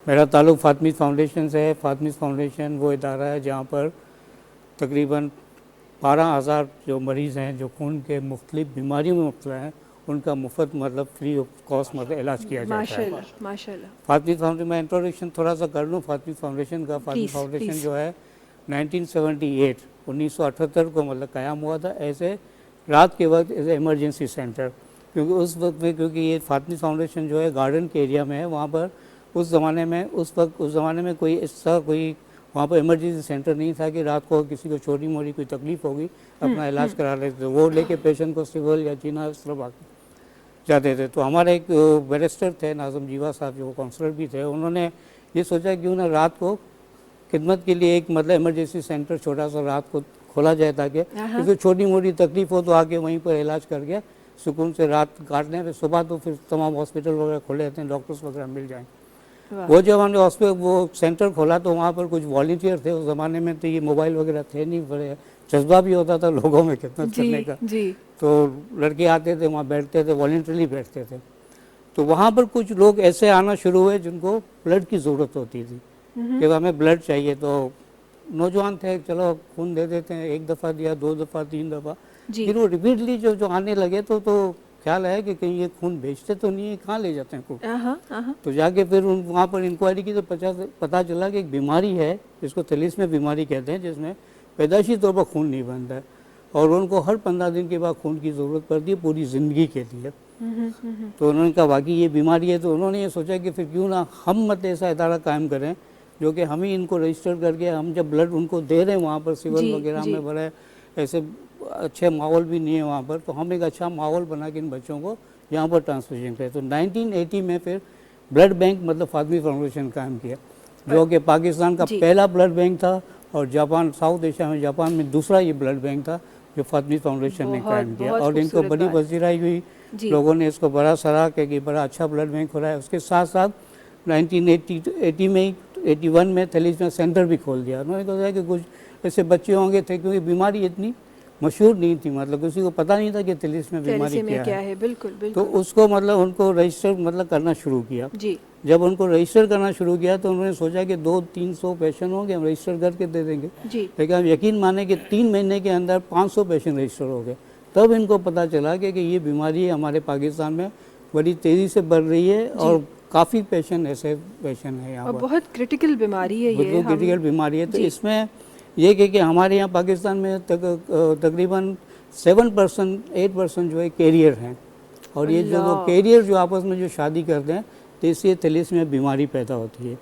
मेरा ताल्लुक़ फ़ातिमी फाउंडेशन से है। फ़ातिमी फाउंडेशन वो इदारा है जहाँ पर तकरीबन 12,000 जो मरीज़ हैं जो खून के मुख्तलिफ़ बीमारियों में मुब्तला हैं, उनका मुफ्त मतलब फ्री ऑफ कॉस्ट मतलब इलाज किया जाता है। माशाल्लाह, माशाल्लाह। फ़ातिमी फाउंडेशन, मैं इंट्रोडक्शन थोड़ा सा कर लूँ फ़ातिमी फाउंडेशन का। फ़ातिमी प्लीज़, फाउंडेशन प्लीज़। जो है 1978 को मतलब क़याम हुआ था ऐसे रात के वक्त एज इमरजेंसी सेंटर, क्योंकि उस वक्त में, क्योंकि ये फ़ातिमी फाउंडेशन जो है गार्डन के एरिया में है, वहाँ पर उस ज़माने में कोई ऐसा कोई वहाँ पर इमरजेंसी सेंटर नहीं था कि रात को किसी को छोटी मोटी कोई तकलीफ़ होगी अपना इलाज करा लेते, वो लेके पेशेंट को सिविल या चीना इस तरफ आके जाते थे। तो हमारे एक बैरिस्टर थे नाज़म जीवा साहब, जो काउंसलर भी थे, उन्होंने ये सोचा क्यों ना रात को खिदमत के लिए एक मतलब इमरजेंसी सेंटर छोटा सा रात को खोला जाए, ताकि किसी छोटी मोटी तकलीफ़ हो तो आके वहीं पर इलाज करके सुकून से रात काट लें, फिर सुबह तो फिर तमाम हॉस्पिटल वगैरह खुले रहते हैं, डॉक्टर्स वगैरह मिल जाएँ। वो जब हमने हॉस्पिटल वो सेंटर खोला तो वहाँ पर कुछ वॉलंटियर थे। उस ज़माने में तो ये मोबाइल वगैरह थे नहीं, बड़े जज्बा भी होता था लोगों में खिदमत करने का। तो लड़के आते थे, वहाँ बैठते थे, वॉलंटरली बैठते थे। तो वहाँ पर कुछ लोग ऐसे आना शुरू हुए जिनको ब्लड की ज़रूरत होती थी कि हमें ब्लड चाहिए। तो नौजवान थे, चलो खून दे देते हैं, एक दफ़ा दिया, 2 दफ़ा, 3 दफ़ा, फिर वो रिपीटली जो आने लगे तो ख्याल है कि कहीं ये खून बेचते तो नहीं है, कहाँ ले जाते हैं खून। तो जाके फिर वहाँ पर इंक्वायरी की तो पता चला कि एक बीमारी है जिसको थैलेसीमिया बीमारी कहते हैं, जिसमें पैदाइशी तौर पर खून नहीं बनता है और उनको हर 15 दिन के बाद खून की ज़रूरत पड़ती है पूरी ज़िंदगी के लिए। तो उन्होंने कहा वाकई ये बीमारी है। तो उन्होंने ये सोचा कि फिर क्यों ना हम मत ऐसा इदारा कायम करें जो कि हम ही इनको रजिस्टर करके, हम जब ब्लड उनको दे रहे हैं वहाँ पर सिविल वगैरह में बड़े ऐसे अच्छे माहौल भी नहीं है वहाँ पर, तो हम एक अच्छा माहौल बना के इन बच्चों को यहाँ पर ट्रांसफ्यूजन करें। तो 1980 में फिर ब्लड बैंक मतलब फ़ातिमी फाउंडेशन कायम किया, जो कि पाकिस्तान का पहला ब्लड बैंक था और जापान, साउथ एशिया में जापान में दूसरा ये ब्लड बैंक था जो फ़ातिमी फाउंडेशन ने कायम किया। और इनको बड़ी पजीराई हुई, लोगों ने इसको बड़ा सराहा कि बड़ा अच्छा ब्लड बैंक हो रहा है। उसके साथ साथ 1981 में थैलेसीमिया सेंटर भी खोल दिया। उन्होंने कहा कि कुछ ऐसे बच्चे होंगे थे, क्योंकि बीमारी इतनी मशहूर नहीं थी, मतलब किसी को पता नहीं था कि थैलेसीमिया बीमारी क्या है। बिल्कुल, बिल्कुल। तो उसको मतलब उनको रजिस्टर मतलब करना शुरू किया। जब उनको रजिस्टर करना शुरू किया तो उन्होंने सोचा कि 200-300 पेशेंट होंगे, हम रजिस्टर करके दे देंगे। लेकिन हम यकीन माने कि 3 महीने के अंदर 500 पेशेंट रजिस्टर हो गए। तब इनको पता चला कि ये बीमारी हमारे पाकिस्तान में बड़ी तेज़ी से बढ़ रही है और काफ़ी पेशेंट ऐसे पेशेंट हैं यहाँ पर। बहुत क्रिटिकल बीमारी है ये, बिल्कुल क्रिटिकल बीमारी है। तो इसमें ये कि हमारे यहाँ पाकिस्तान में तकरीबन 7%-8% जो है कैरियर हैं, और ये जो कैरियर जो आपस में जो शादी करते हैं तो इससे थैलेसीमिया बीमारी पैदा होती है।